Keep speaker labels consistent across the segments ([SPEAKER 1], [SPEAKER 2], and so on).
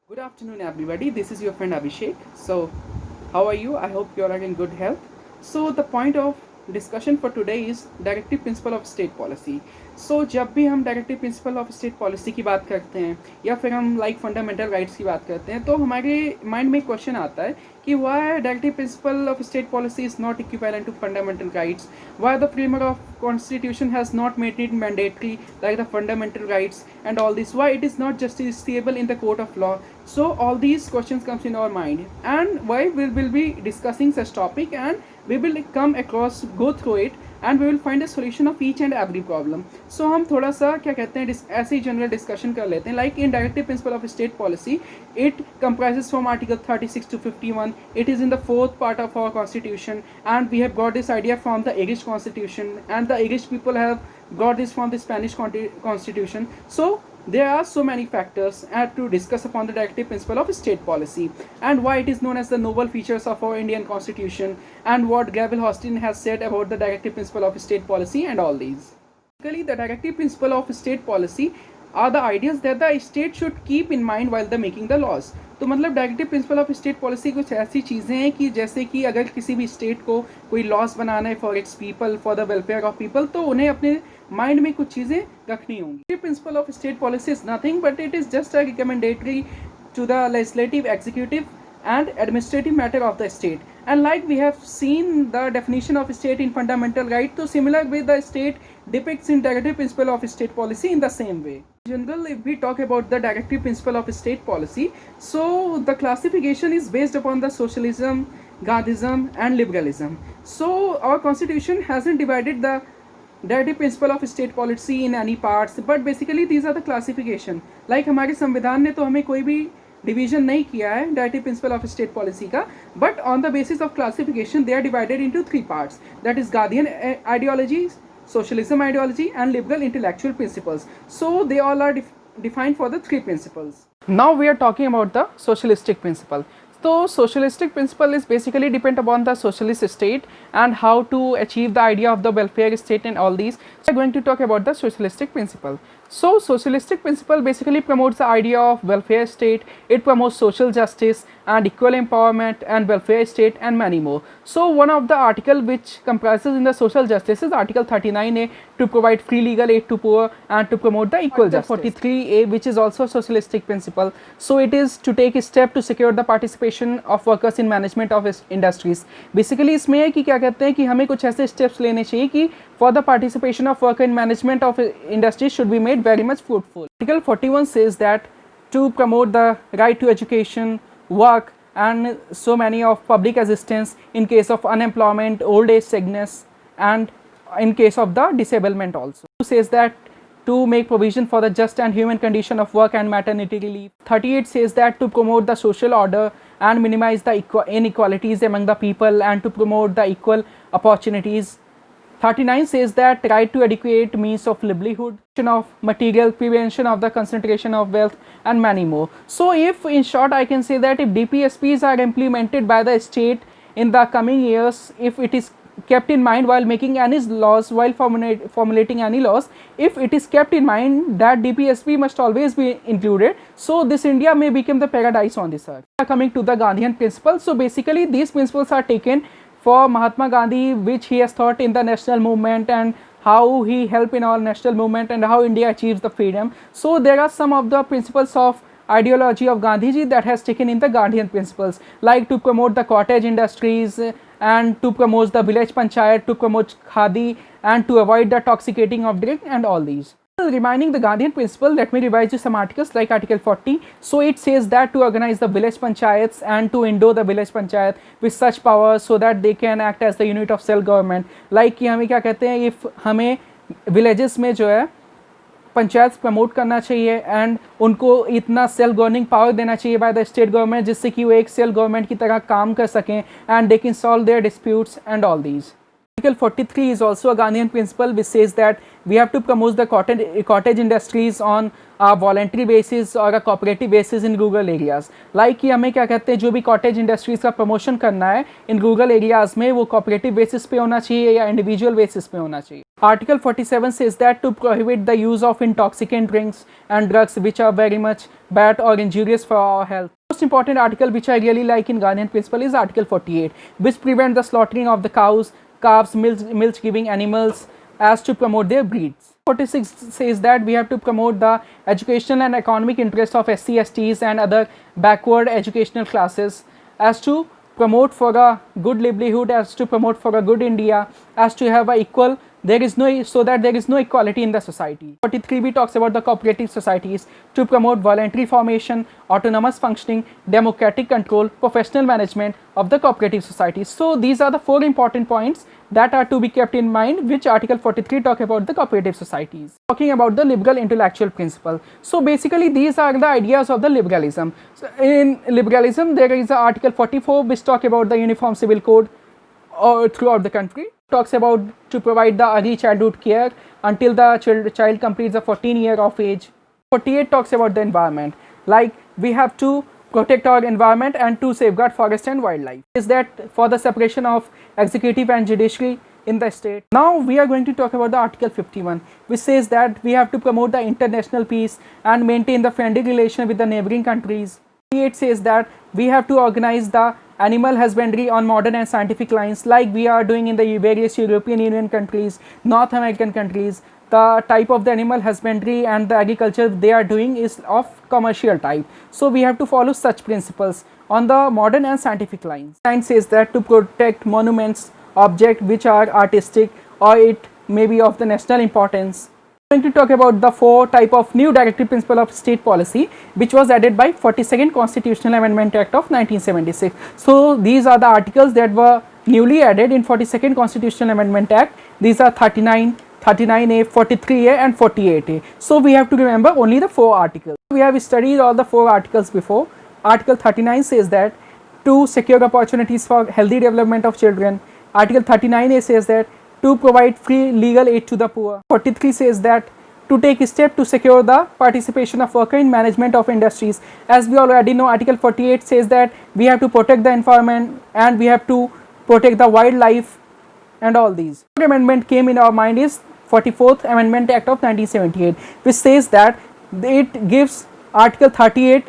[SPEAKER 1] Good afternoon, everybody. This is your friend Abhishek. So, how are you? I hope you are in good health. So, the point of discussion for today is directive principle of state policy. So जब भी हम directive principle of state policy की बात करते हैं या फिर हम फंडामेंटल राइट्स की बात करते हैं तो हमारे माइंड में क्वेश्चन आता है कि why directive principle of state policy is not equivalent to fundamental rights, why the framework of constitution has not made it mandatory like the fundamental rights and all this, why it is not justiciable in the court of law. So all these questions comes in our mind, and why we will be discussing such topic, and we will come across, go through it, and we will find a solution of each and every problem. So हम थोड़ा सा क्या कहते हैं ऐसे ही general discussion कर लेते हैं. Like in directive principle of state policy, it comprises from article 36 to 51. It is in the fourth part of our constitution, and we have got this idea from the Irish constitution, and the Irish people have got this from the Spanish constitution. So there are so many factors to discuss upon the directive principle of state policy, and why it is known as the noble features of our Indian constitution, and what Gabriel Hostin has said about the directive principle of state policy, and all these. Basically, the directive principle of state policy are the ideas that the state should keep in mind while the making the laws. तो मतलब directive principle of state policy कुछ ऐसी चीज़ें हैं कि जैसे कि अगर किसी भी स्टेट को कोई लॉस बनाना है for its people, for the welfare of people, तो उन्हें अपने माइंड में कुछ चीज़ें रखनी होंगी. Principal of state policy is nothing but it is just a recommendatory to the legislative, executive, and administrative matter of the state. And like we have seen the definition of state in fundamental right, so similar with the state depicts in directive principle of state policy in the same way. In general, if we talk about the directive principle of state policy, so the classification is based upon the socialism, Gandhism, and liberalism. So our constitution hasn't divided the directive principle of state policy in any parts, but basically these are the classification. Like हमारे संविधान ने तो हमें कोई भी division नहीं किया है directive principle of state policy का, but on the basis of classification they are divided into three parts, that is guardian ideology, socialism ideology, and liberal intellectual principles. So they all are defined for the three principles. Now we are talking about the socialistic principle. So socialistic principle is basically depend upon the socialist state and how to achieve the idea of the welfare state and all these. So we are going to talk about the socialistic principle. So socialistic principle basically promotes the idea of welfare state. It promotes social justice and equal empowerment and welfare state and many more. So one of the article which comprises in the social justice is article 39A, to provide free legal aid to poor and to promote the equal justice. 43A, which is also a socialistic principle. So it is to take a step to secure the participation of workers in management of industries. Basically इसमें है कि क्या कहते हैं कि हमें कुछ ऐसे steps लेने चाहिए कि for the participation of worker in management of industries should be made very much fruitful. Article 41 says that to promote the right to education, work, and so many of public assistance in case of unemployment, old age, sickness, and in case of the disablement also. It says that to make provision for the just and human condition of work and maternity relief. 38 says that to promote the social order and minimize the inequalities among the people and to promote the equal opportunities. 39 says that right to adequate means of livelihood, of material, prevention of the concentration of wealth, and many more. So if in short I can say that if DPSPs are implemented by the state in the coming years, if it is kept in mind while making any laws, while formulating any laws, if it is kept in mind that DPSP must always be included, so this India may become the paradise on this earth. Coming to the Gandhian principles, so basically these principles are taken for Mahatma Gandhi, which he has taught in the national movement and how he helped in our national movement and how India achieves the freedom. So there are some of the principles of ideology of Gandhiji that has taken in the Gandhian principles, like to promote the cottage industries and to promote the village panchayat, to promote khadi, and to avoid the toxicating of drink and all these. Reminding the Gandhian principle, let me revise you some articles like article 40. So it says that to organize the village panchayats and to endow the village panchayat with such powers so that they can act as the unit of self government. Like कि हमें क्या कहते हैं, if हमें villages में जो है panchayat promote करना चाहिए एंड उनको इतना सेल्फ गवर्निंग पावर देना चाहिए बाय द स्टेट गवर्नमेंट, जिससे कि वो एक सेल्फ गवर्नमेंट की तरह काम कर सकें and they can solve their disputes and all these. Article 43 is also a Gandhian principle which says that we have to promote the cottage industries on a voluntary basis or a cooperative basis in rural areas. Like कि हमें क्या कहते हैं, जो भी cottage industries का promotion करना है in rural areas में, वो cooperative basis पे होना चाहिए या individual basis पे होना चाहिए. Article 47 says that to prohibit the use of intoxicant drinks and drugs which are very much bad or injurious for our health. Most important article which I really like in Ghanaian principle is Article 48, which prevents the slaughtering of the cows, calves, milk giving animals as to promote their breeds. 46 says that we have to promote the educational and economic interest of SC, STs and other backward educational classes as to promote for a good livelihood, as to promote for a good India, as to have a equal, there is no, so that there is no equality in the society. 43b talks about the cooperative societies to promote voluntary formation, autonomous functioning, democratic control, professional management of the cooperative societies. So these are the 4 important points that are to be kept in mind, which Article 43 talk about the cooperative societies. Talking about the liberal intellectual principle. So basically these are the ideas of the liberalism. So in liberalism there is a Article 44 which talk about the uniform civil code throughout the country. Talks about to provide the early childhood care until the child completes the 14 year of age. 48 talks about the environment, like we have to protect our environment and to safeguard forest and wildlife. Is that for the separation of executive and judiciary in the state. Now we are going to talk about the Article 51, which says that we have to promote the international peace and maintain the friendly relation with the neighboring countries. 48 says that we have to organize the animal husbandry on modern and scientific lines, like we are doing in the various European Union countries, North American countries. The type of the animal husbandry and the agriculture they are doing is of commercial type. So we have to follow such principles on the modern and scientific lines. Science says that to protect monuments, objects which are artistic or it may be of the national importance. I'm going to talk about the 4 type of new directive principle of state policy which was added by 42nd Constitutional Amendment Act of 1976. So these are the articles that were newly added in 42nd Constitutional Amendment Act. These are 39, 39A, 43A and 48A. So we have to remember only the 4 articles. We have studied all the 4 articles before. Article 39 says that to secure opportunities for healthy development of children. Article 39A says that to provide free legal aid to the poor. 43 says that to take a step to secure the participation of worker in management of industries. As we already know, Article 48 says that we have to protect the environment and we have to protect the wildlife and all these. The amendment came in our mind is 44th Amendment Act of 1978, which says that it gives Article 38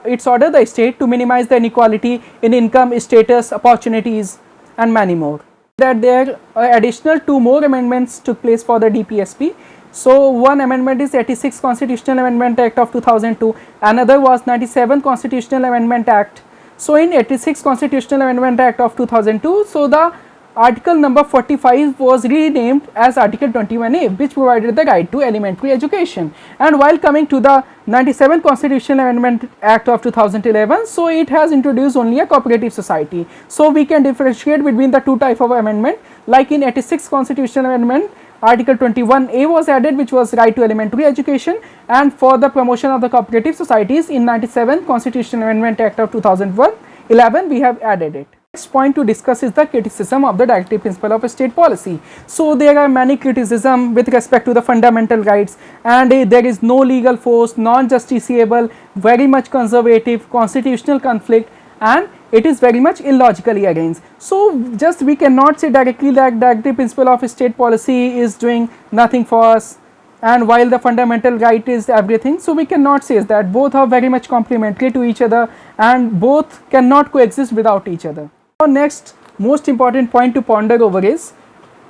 [SPEAKER 1] its order the state to minimize the inequality in income, status, opportunities and many more. That there additional 2 more amendments took place for the DPSP. So one amendment is 86 Constitutional Amendment Act of 2002, another was 97 Constitutional Amendment Act. So in 86 Constitutional Amendment Act of 2002, so the article number 45 was renamed as Article 21A, which provided the right to elementary education. And while coming to the 97 Constitutional Amendment Act of 2011, so it has introduced only a cooperative society. So we can differentiate between the 2 types of amendment. Like in 86 Constitutional Amendment, Article 21A was added, which was right to elementary education, and for the promotion of the cooperative societies in 97 Constitutional Amendment Act of 2011 we have added it. Next point to discuss is the criticism of the directive principle of state policy. So there are many criticism with respect to the fundamental rights, and there is no legal force, non-justiciable, very much conservative, constitutional conflict, and it is very much illogically arranged. So just we cannot say directly that directive principle of state policy is doing nothing for us, and while the fundamental right is everything. So we cannot say that both are very much complementary to each other and both cannot coexist without each other. Our next most important point to ponder over is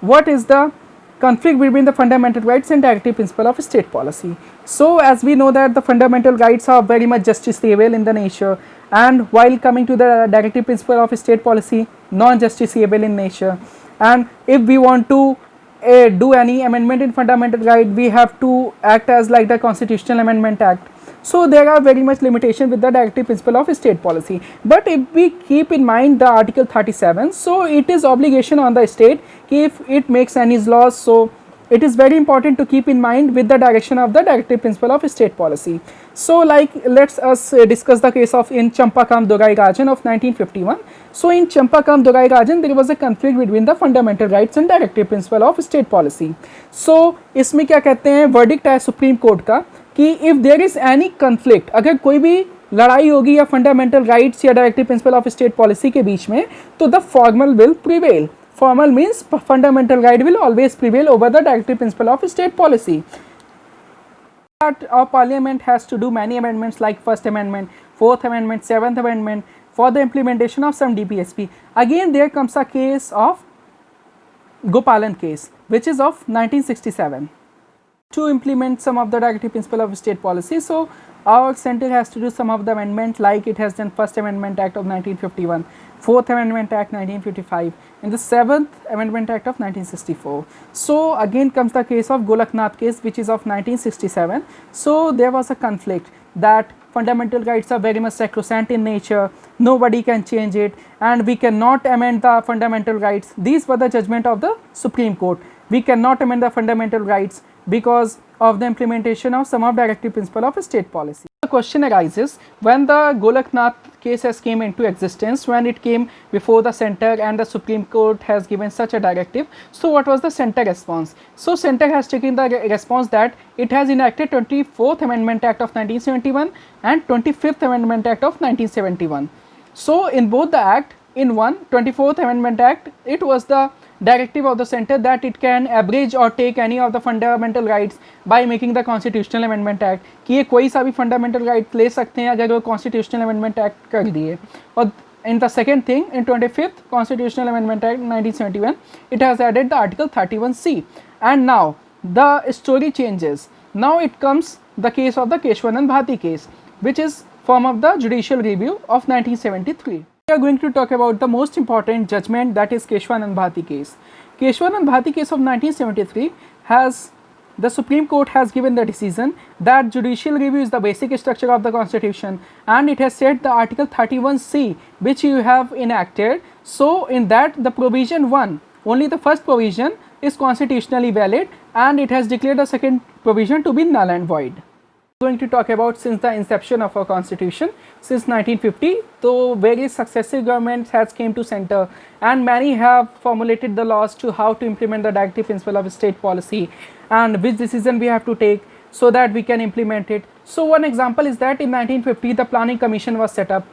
[SPEAKER 1] what is the conflict between the fundamental rights and directive principle of state policy. So as we know that the fundamental rights are very much justiciable in the nature, and while coming to the directive principle of state policy, non-justiciable in nature. And if we want to do any amendment in fundamental right, we have to act as like the Constitutional Amendment Act. So there are very much limitation with the directive principle of state policy. But if we keep in mind the Article 37, so it is obligation on the state if it makes any laws. So it is very important to keep in mind with the direction of the directive principle of state policy. So like let's us discuss the case of in Champakam Dorai Rajan of 1951. So in Champakam Dorai Rajan there was a conflict between the fundamental rights and directive principle of state policy. So इसमें क्या कहते हैं, verdict है supreme court का कि if there is any conflict, अगर कोई भी लड़ाई होगी या फंडामेंटल राइट्स या directive principle of state policy के बीच में, तो the formal will prevail. Formal means fundamental right will always prevail over the directive principle of state policy. That our parliament has to do many amendments like First Amendment, Fourth Amendment, Seventh Amendment for the implementation of some DPSP. Again, there comes a case of Gopalan case, which is of 1967. To implement some of the directive principle of state policy, so our center has to do some of the amendment like it has done First Amendment Act of 1951, Fourth Amendment Act 1955, and the Seventh Amendment Act of 1964. So again comes the case of Golaknath case, which is of 1967. So there was a conflict that fundamental rights are very much sacrosanct in nature, nobody can change it, and we cannot amend the fundamental rights. These were the judgment of the Supreme Court. We cannot amend the fundamental rights because of the implementation of some of directive principle of state policy. The question arises, when the Golaknath case has came into existence, when it came before the center and the Supreme Court has given such a directive, so what was the center response? So center has taken the response that it has enacted 24th Amendment Act of 1971 and 25th Amendment Act of 1971. So in both the act, in one 24th Amendment Act, it was the directive of the center that it can abridge or take any of the fundamental rights by making the constitutional amendment act, कि ये कोई सा भी fundamental right ले सकते हैं अगर वो constitutional amendment act कर दिए. और in the second thing, in 25th constitutional amendment act 1971, it has added the article 31C, and now the story changes. Now it comes the case of the Keshwanand Bharti case, which is form of the judicial review of 1973. We are going to talk about the most important judgment, that is Keshwanand Bharti case. Keshwanand Bharti case of 1973 has, the Supreme Court has given the decision that judicial review is the basic structure of the constitution, and it has said the article 31C which you have enacted, so in that the provision 1, only the first provision is constitutionally valid, and it has declared the second provision to be null and void. Going to talk about since the inception of our constitution since 1950, so various successive governments has came to center, and many have formulated the laws to how to implement the directive principle of state policy and which decision we have to take so that we can implement it. So one example is that in 1950 the planning commission was set up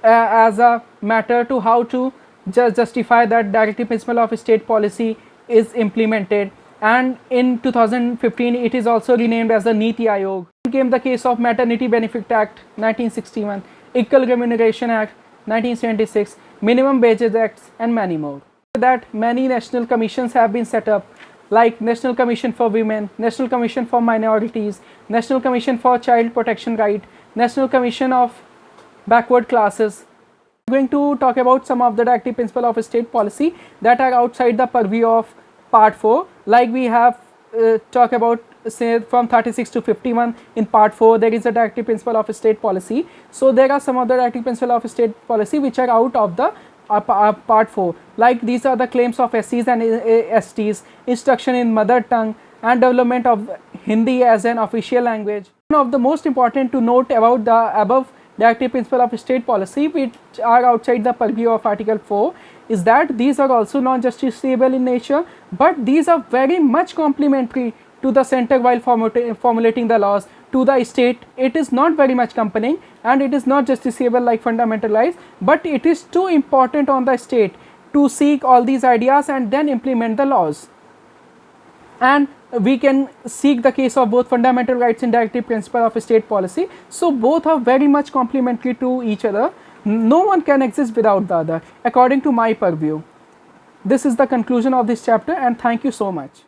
[SPEAKER 1] as a matter to how to justify that directive principle of state policy is implemented, and in 2015 it is also renamed as the Niti Aayog. Came the case of Maternity Benefit Act 1961, Equal Remuneration Act 1976, Minimum Wages Acts, and many more. That many national commissions have been set up like National Commission for Women, National Commission for Minorities, National Commission for Child Protection Right, National Commission of Backward Classes. We are going to talk about some of the directive principle of state policy that are outside the purview of part 4, like we have talk about say from 36 to 51 in part 4 there is a directive principle of state policy. So there are some of the directive principle of state policy which are out of the part 4, like these are the claims of SCs and STs, instruction in mother tongue, and development of Hindi as an official language. One of the most important to note about the above directive principle of state policy which are outside the purview of article 4 is that these are also non-justiciable in nature, but these are very much complementary to the center while formulating the laws. To the state it is not very much accompanying, and it is not justiciable like fundamental rights, but it is too important on the state to seek all these ideas and then implement the laws. And we can seek the case of both fundamental rights and directive principle of state policy. So both are very much complementary to each other. No one can exist without the other according to my purview. This is the conclusion of this chapter, and thank you so much.